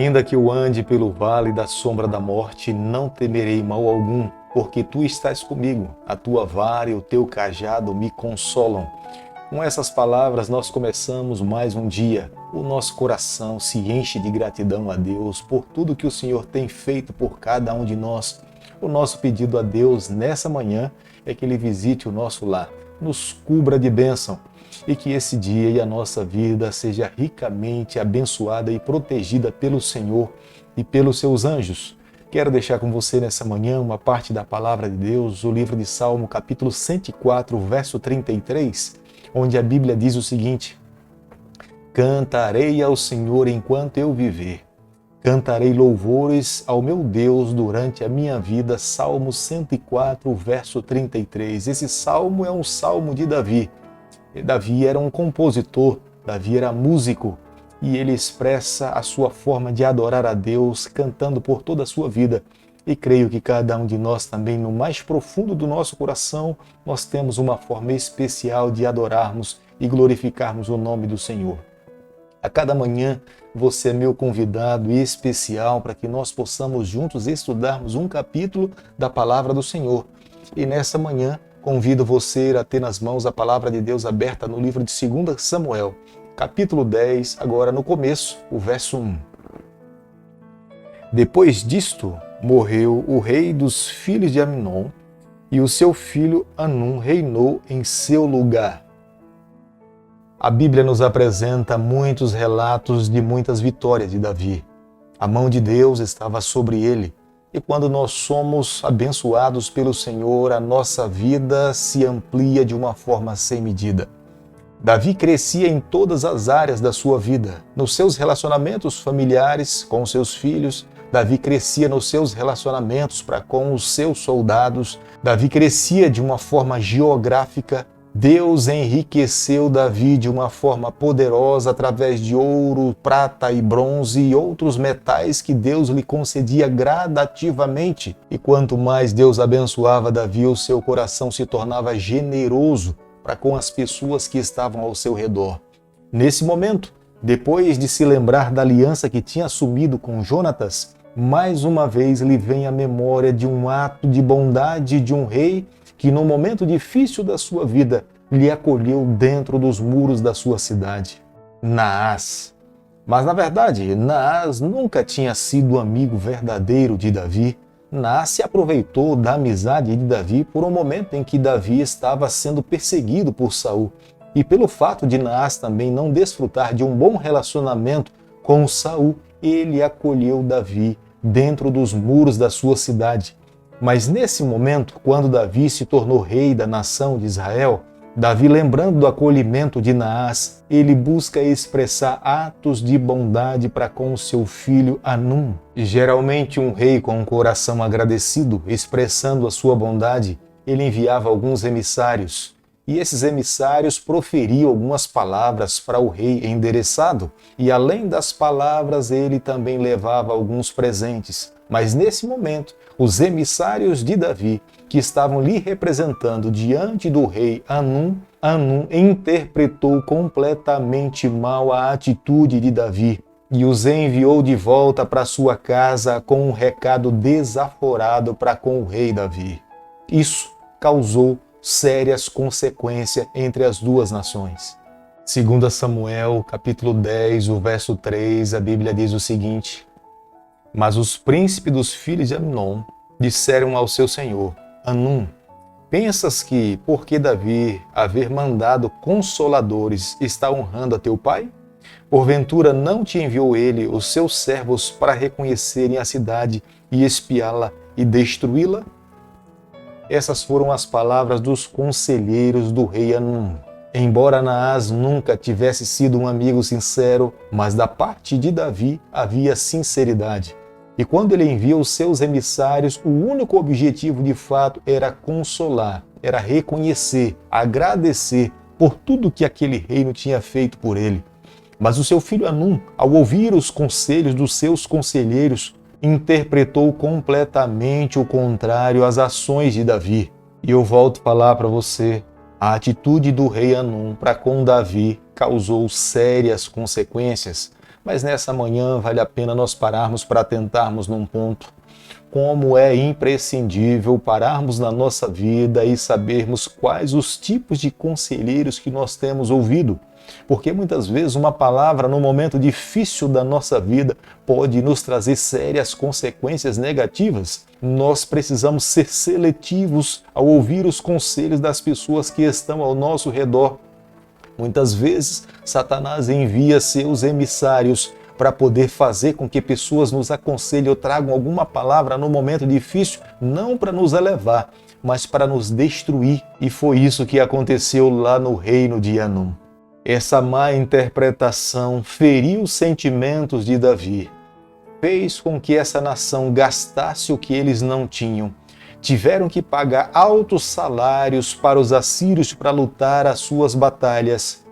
Ainda que eu ande pelo vale da sombra da morte, não temerei mal algum, porque tu estás comigo. A tua vara e o teu cajado me consolam. Com essas palavras nós começamos mais um dia. O nosso coração se enche de gratidão a Deus por tudo que o Senhor tem feito por cada um de nós. O nosso pedido a Deus nessa manhã é que Ele visite o nosso lar, nos cubra de bênção e que esse dia e a nossa vida seja ricamente abençoada e protegida pelo Senhor e pelos seus anjos. Quero deixar com você nessa manhã uma parte da Palavra de Deus, o livro de Salmo, capítulo 104, verso 33, onde a Bíblia diz o seguinte: Cantarei ao Senhor enquanto eu viver. Cantarei louvores ao meu Deus durante a minha vida. Salmo 104, verso 33. Esse salmo é um salmo de Davi. Davi era um compositor, Davi era músico, e ele expressa a sua forma de adorar a Deus cantando por toda a sua vida. E creio que cada um de nós também, no mais profundo do nosso coração, nós temos uma forma especial de adorarmos e glorificarmos o nome do Senhor. A cada manhã, você é meu convidado especial para que nós possamos juntos estudarmos um capítulo da Palavra do Senhor. E nessa manhã, convido você a ter nas mãos a Palavra de Deus aberta no livro de 2 Samuel, capítulo 10, agora no começo, o verso 1. Depois disto, morreu o rei dos filhos de Aminon, e o seu filho Hanum reinou em seu lugar. A Bíblia nos apresenta muitos relatos de muitas vitórias de Davi. A mão de Deus estava sobre ele, e quando nós somos abençoados pelo Senhor, a nossa vida se amplia de uma forma sem medida. Davi crescia em todas as áreas da sua vida, nos seus relacionamentos familiares com os seus filhos. Davi crescia nos seus relacionamentos para com os seus soldados. Davi crescia de uma forma geográfica. Deus enriqueceu Davi de uma forma poderosa através de ouro, prata e bronze e outros metais que Deus lhe concedia gradativamente. E quanto mais Deus abençoava Davi, o seu coração se tornava generoso para com as pessoas que estavam ao seu redor. Nesse momento, depois de se lembrar da aliança que tinha assumido com Jonatas, mais uma vez lhe vem à memória de um ato de bondade de um rei que no momento difícil da sua vida lhe acolheu dentro dos muros da sua cidade, Naás. Mas na verdade, Naás nunca tinha sido amigo verdadeiro de Davi. Naás se aproveitou da amizade de Davi por um momento em que Davi estava sendo perseguido por Saul. E pelo fato de Naás também não desfrutar de um bom relacionamento com Saul, ele acolheu Davi dentro dos muros da sua cidade. Mas nesse momento, quando Davi se tornou rei da nação de Israel, Davi, lembrando do acolhimento de Naás, ele busca expressar atos de bondade para com seu filho Hanum. E geralmente um rei com um coração agradecido, expressando a sua bondade, ele enviava alguns emissários. E esses emissários proferiam algumas palavras para o rei endereçado. E além das palavras, ele também levava alguns presentes. Mas nesse momento, os emissários de Davi, que estavam lhe representando diante do rei Hanum interpretou completamente mal a atitude de Davi e os enviou de volta para sua casa com um recado desaforado para com o rei Davi. Isso causou sérias consequências entre as duas nações. 2 Samuel, capítulo 10, o verso 3, a Bíblia diz o seguinte: Mas os príncipes dos filhos de Aminon disseram ao seu senhor, Hanum, pensas que, porque Davi haver mandado consoladores, está honrando a teu pai? Porventura não te enviou ele os seus servos para reconhecerem a cidade e espiá-la e destruí-la? Essas foram as palavras dos conselheiros do rei Hanum. Embora Naás nunca tivesse sido um amigo sincero, mas da parte de Davi havia sinceridade. E quando ele envia os seus emissários, o único objetivo de fato era consolar, era reconhecer, agradecer por tudo que aquele reino tinha feito por ele. Mas o seu filho Hanum, ao ouvir os conselhos dos seus conselheiros, interpretou completamente o contrário às ações de Davi. E eu volto a falar para você, a atitude do rei Hanum para com Davi causou sérias consequências. Mas nessa manhã vale a pena nós pararmos para atentarmos num ponto. Como é imprescindível pararmos na nossa vida e sabermos quais os tipos de conselheiros que nós temos ouvido. Porque muitas vezes uma palavra no momento difícil da nossa vida pode nos trazer sérias consequências negativas. Nós precisamos ser seletivos ao ouvir os conselhos das pessoas que estão ao nosso redor. Muitas vezes, Satanás envia seus emissários para poder fazer com que pessoas nos aconselhem ou tragam alguma palavra no momento difícil, não para nos elevar, mas para nos destruir. E foi isso que aconteceu lá no reino de Anum. Essa má interpretação feriu os sentimentos de Davi, fez com que essa nação gastasse o que eles não tinham. Tiveram que pagar altos salários para os assírios para lutar as suas batalhas.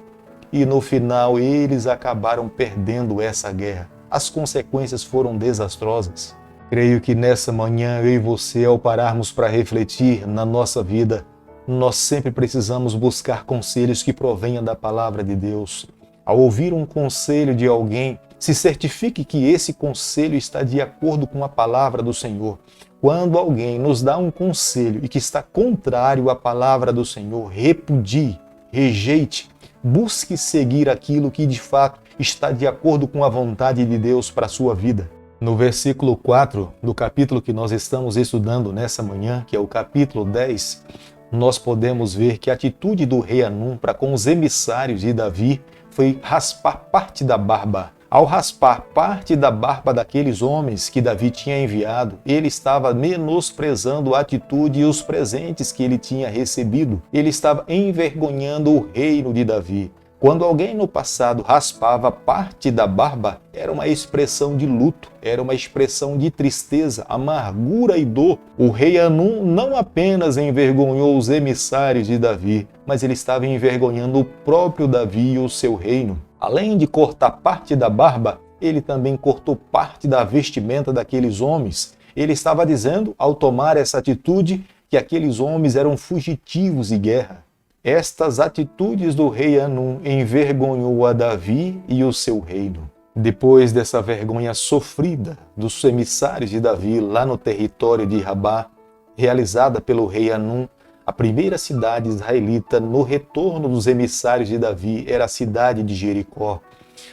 E no final eles acabaram perdendo essa guerra. As consequências foram desastrosas. Creio que nessa manhã eu e você, ao pararmos para refletir na nossa vida, nós sempre precisamos buscar conselhos que provenham da palavra de Deus. Ao ouvir um conselho de alguém, se certifique que esse conselho está de acordo com a palavra do Senhor. Quando alguém nos dá um conselho e que está contrário à palavra do Senhor, repudie, rejeite, busque seguir aquilo que de fato está de acordo com a vontade de Deus para a sua vida. No versículo 4 do capítulo que nós estamos estudando nessa manhã, que é o capítulo 10, nós podemos ver que a atitude do rei Anum para com os emissários de Davi foi raspar parte da barba. Ao raspar parte da barba daqueles homens que Davi tinha enviado, ele estava menosprezando a atitude e os presentes que ele tinha recebido. Ele estava envergonhando o reino de Davi. Quando alguém no passado raspava parte da barba, era uma expressão de luto, era uma expressão de tristeza, amargura e dor. O rei Anum não apenas envergonhou os emissários de Davi, mas ele estava envergonhando o próprio Davi e o seu reino. Além de cortar parte da barba, ele também cortou parte da vestimenta daqueles homens. Ele estava dizendo, ao tomar essa atitude, que aqueles homens eram fugitivos de guerra. Estas atitudes do rei Anum envergonhou a Davi e o seu reino. Depois dessa vergonha sofrida dos emissários de Davi lá no território de Rabá, realizada pelo rei Anum, a primeira cidade israelita no retorno dos emissários de Davi era a cidade de Jericó.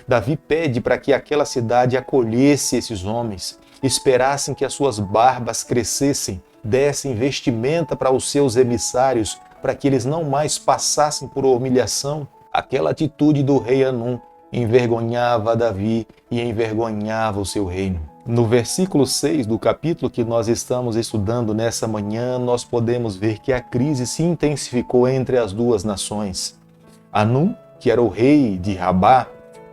Davi pede para que aquela cidade acolhesse esses homens, esperassem que as suas barbas crescessem, dessem vestimenta para os seus emissários, para que eles não mais passassem por humilhação. Aquela atitude do rei Anum envergonhava Davi e envergonhava o seu reino. No versículo 6 do capítulo que nós estamos estudando nessa manhã, nós podemos ver que a crise se intensificou entre as duas nações. Anum, que era o rei de Rabá,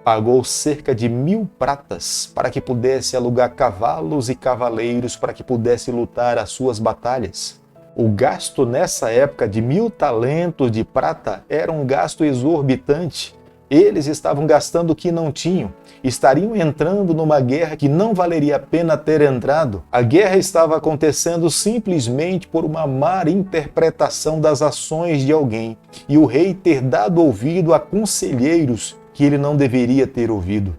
pagou cerca de 1000 pratas para que pudesse alugar cavalos e cavaleiros para que pudesse lutar as suas batalhas. O gasto nessa época de 1000 talentos de prata era um gasto exorbitante. Eles estavam gastando o que não tinham, estariam entrando numa guerra que não valeria a pena ter entrado. A guerra estava acontecendo simplesmente por uma má interpretação das ações de alguém e o rei ter dado ouvido a conselheiros que ele não deveria ter ouvido.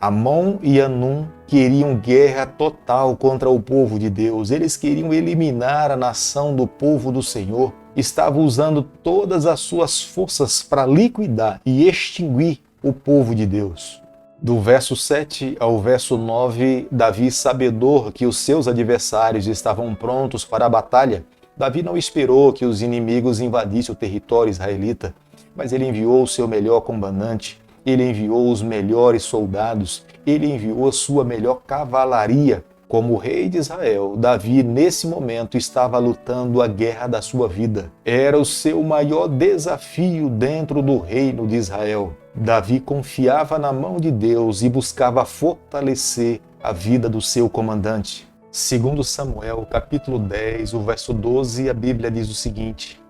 Amon e Anum queriam guerra total contra o povo de Deus. Eles queriam eliminar a nação do povo do Senhor. Estavam usando todas as suas forças para liquidar e extinguir o povo de Deus. Do verso 7 ao verso 9, Davi, sabedor que os seus adversários estavam prontos para a batalha, Davi não esperou que os inimigos invadissem o território israelita, mas ele enviou o seu melhor comandante, ele enviou os melhores soldados, ele enviou a sua melhor cavalaria. Como rei de Israel, Davi, nesse momento, estava lutando a guerra da sua vida. Era o seu maior desafio dentro do reino de Israel. Davi confiava na mão de Deus e buscava fortalecer a vida do seu comandante. Segundo Samuel, capítulo 10, o verso 12, a Bíblia diz o seguinte: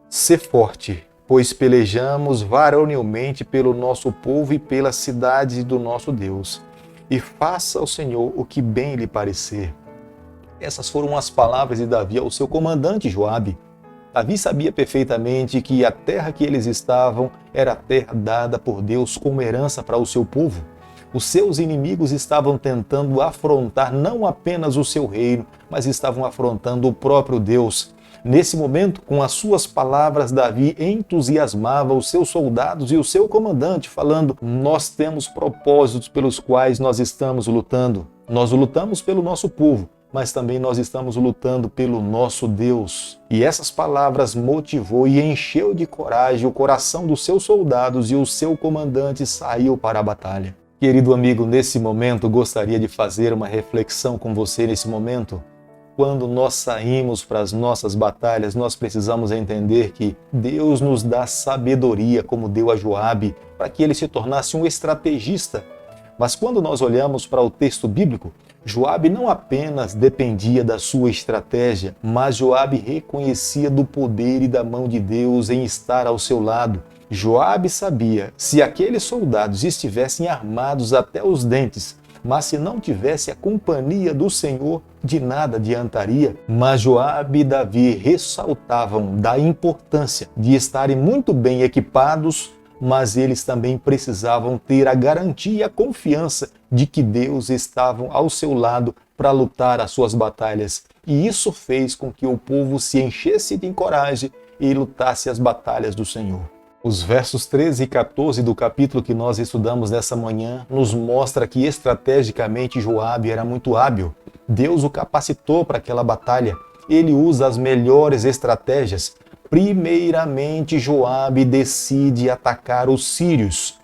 Sê forte, pois pelejamos varonilmente pelo nosso povo e pelas cidades do nosso Deus. E faça ao Senhor o que bem lhe parecer. Essas foram as palavras de Davi ao seu comandante Joabe. Davi sabia perfeitamente que a terra que eles estavam era a terra dada por Deus como herança para o seu povo. Os seus inimigos estavam tentando afrontar não apenas o seu reino, mas estavam afrontando o próprio Deus. Nesse momento, com as suas palavras, Davi entusiasmava os seus soldados e o seu comandante, falando: nós temos propósitos pelos quais nós estamos lutando. Nós lutamos pelo nosso povo, mas também nós estamos lutando pelo nosso Deus. E essas palavras motivou e encheu de coragem o coração dos seus soldados, e o seu comandante saiu para a batalha. Querido amigo, nesse momento gostaria de fazer uma reflexão com você nesse momento. Quando nós saímos para as nossas batalhas, nós precisamos entender que Deus nos dá sabedoria, como deu a Joabe, para que ele se tornasse um estrategista. Mas quando nós olhamos para o texto bíblico, Joabe não apenas dependia da sua estratégia, mas Joabe reconhecia do poder e da mão de Deus em estar ao seu lado. Joabe sabia, se aqueles soldados estivessem armados até os dentes, mas se não tivesse a companhia do Senhor, de nada adiantaria. Mas Joabe e Davi ressaltavam da importância de estarem muito bem equipados, mas eles também precisavam ter a garantia e a confiança de que Deus estava ao seu lado para lutar as suas batalhas. E isso fez com que o povo se enchesse de coragem e lutasse as batalhas do Senhor. Os versos 13 e 14 do capítulo que nós estudamos nessa manhã nos mostra que estrategicamente Joabe era muito hábil. Deus o capacitou para aquela batalha. Ele usa as melhores estratégias. Primeiramente, Joabe decide atacar os sírios.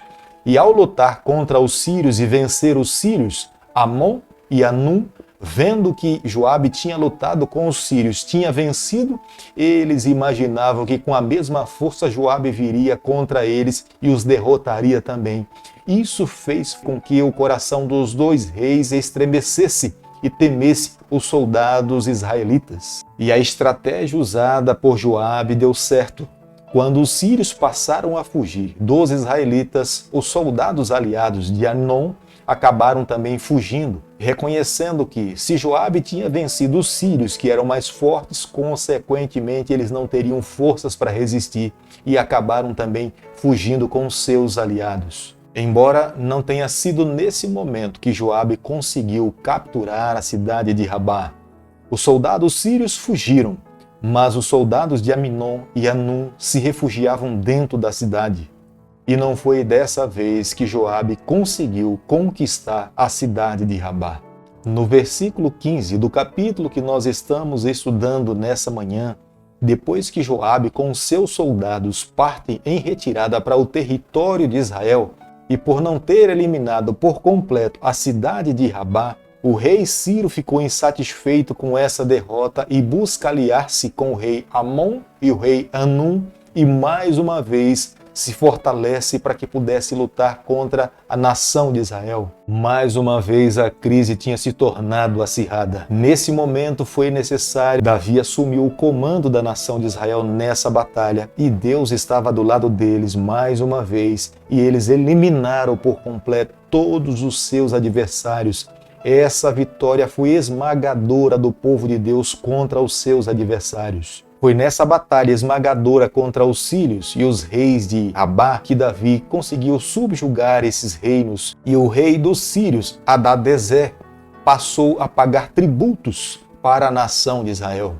E ao lutar contra os sírios e vencer os sírios, Amon e Anum, vendo que Joabe tinha lutado com os sírios, tinha vencido, eles imaginavam que com a mesma força Joabe viria contra eles e os derrotaria também. Isso fez com que o coração dos dois reis estremecesse e temesse os soldados israelitas. E a estratégia usada por Joabe deu certo. Quando os sírios passaram a fugir dos israelitas, os soldados aliados de Anon acabaram também fugindo, reconhecendo que se Joabe tinha vencido os sírios, que eram mais fortes, consequentemente eles não teriam forças para resistir, e acabaram também fugindo com seus aliados. Embora não tenha sido nesse momento que Joabe conseguiu capturar a cidade de Rabá, os soldados sírios fugiram, mas os soldados de Aminon e Anum se refugiavam dentro da cidade. E não foi dessa vez que Joabe conseguiu conquistar a cidade de Rabá. No versículo 15 do capítulo que nós estamos estudando nessa manhã, depois que Joabe com seus soldados partem em retirada para o território de Israel, e por não ter eliminado por completo a cidade de Rabá, o rei Ciro ficou insatisfeito com essa derrota e busca aliar-se com o rei Amon e o rei Anum, e mais uma vez se fortalece para que pudesse lutar contra a nação de Israel. Mais uma vez a crise tinha se tornado acirrada. Nesse momento foi necessário Davi assumir o comando da nação de Israel nessa batalha, e Deus estava do lado deles mais uma vez, e eles eliminaram por completo todos os seus adversários. Essa vitória foi esmagadora do povo de Deus contra os seus adversários. Foi nessa batalha esmagadora contra os sírios e os reis de Rabá que Davi conseguiu subjugar esses reinos, e o rei dos sírios, Hadadezer, passou a pagar tributos para a nação de Israel.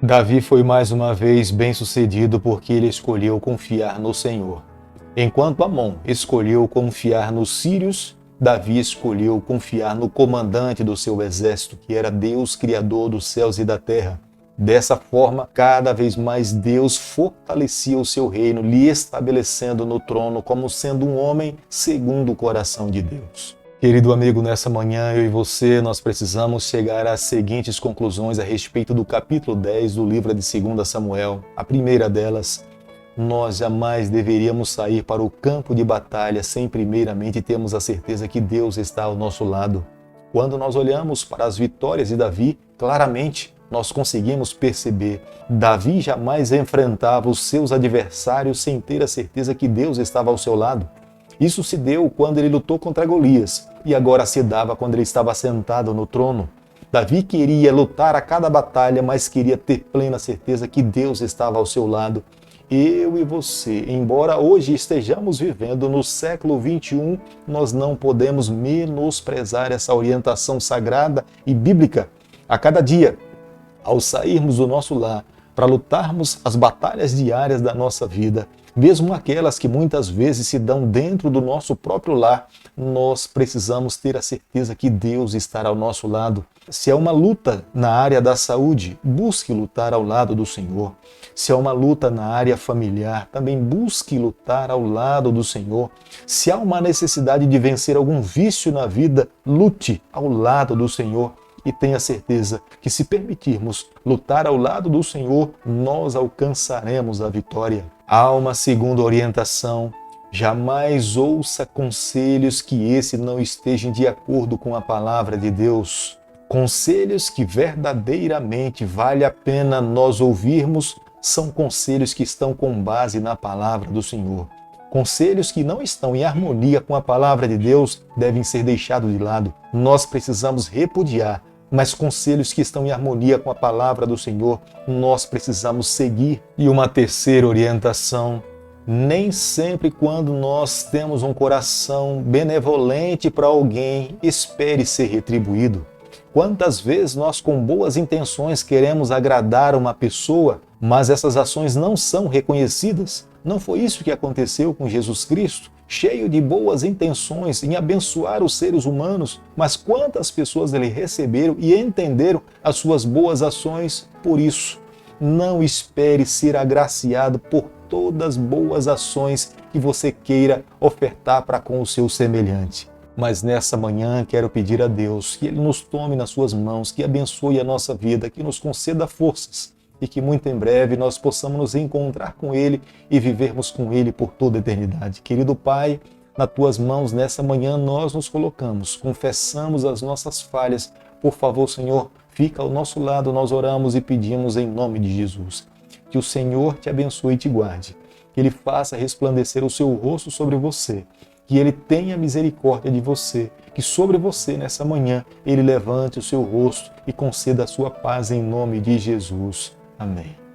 Davi foi mais uma vez bem-sucedido porque ele escolheu confiar no Senhor. Enquanto Amon escolheu confiar nos sírios, Davi escolheu confiar no comandante do seu exército, que era Deus, Criador dos céus e da terra. Dessa forma, cada vez mais Deus fortalecia o seu reino, lhe estabelecendo no trono como sendo um homem segundo o coração de Deus. Querido amigo, nessa manhã eu e você, nós precisamos chegar às seguintes conclusões a respeito do capítulo 10 do livro de 2 Samuel. A primeira delas: nós jamais deveríamos sair para o campo de batalha sem primeiramente termos a certeza que Deus está ao nosso lado. Quando nós olhamos para as vitórias de Davi, claramente nós conseguimos perceber, Davi jamais enfrentava os seus adversários sem ter a certeza que Deus estava ao seu lado. Isso se deu quando ele lutou contra Golias, e agora se dava quando ele estava sentado no trono. Davi queria lutar a cada batalha, mas queria ter plena certeza que Deus estava ao seu lado. eu e você, embora hoje estejamos vivendo no século XXI, nós não podemos menosprezar essa orientação sagrada e bíblica. A cada dia, ao sairmos do nosso lar, para lutarmos as batalhas diárias da nossa vida, mesmo aquelas que muitas vezes se dão dentro do nosso próprio lar, nós precisamos ter a certeza que Deus estará ao nosso lado. Se é uma luta na área da saúde, busque lutar ao lado do Senhor. Se é uma luta na área familiar, também busque lutar ao lado do Senhor. Se há uma necessidade de vencer algum vício na vida, lute ao lado do Senhor. E tenha certeza que, se permitirmos lutar ao lado do Senhor, nós alcançaremos a vitória. Há uma segunda orientação: jamais ouça conselhos que esse não estejam de acordo com a palavra de Deus. Conselhos que verdadeiramente vale a pena nós ouvirmos são conselhos que estão com base na palavra do Senhor. Conselhos que não estão em harmonia com a palavra de Deus devem ser deixados de lado. Nós precisamos repudiar, mas conselhos que estão em harmonia com a palavra do Senhor, nós precisamos seguir. E uma terceira orientação: nem sempre quando nós temos um coração benevolente para alguém, espere ser retribuído. Quantas vezes nós, com boas intenções, queremos agradar uma pessoa, mas essas ações não são reconhecidas? Não foi isso que aconteceu com Jesus Cristo? Cheio de boas intenções em abençoar os seres humanos, mas quantas pessoas ele receberam e entenderam as suas boas ações? Por isso, não espere ser agraciado por todas as boas ações que você queira ofertar para com o seu semelhante. Mas nessa manhã quero pedir a Deus que Ele nos tome nas suas mãos, que abençoe a nossa vida, que nos conceda forças e que muito em breve nós possamos nos encontrar com Ele e vivermos com Ele por toda a eternidade. Querido Pai, nas Tuas mãos nessa manhã nós nos colocamos, confessamos as nossas falhas. Por favor, Senhor, fica ao nosso lado, nós oramos e pedimos em nome de Jesus. Que o Senhor te abençoe e te guarde, que Ele faça resplandecer o seu rosto sobre você, que Ele tenha misericórdia de você, que sobre você nessa manhã Ele levante o seu rosto e conceda a sua paz em nome de Jesus. Amém.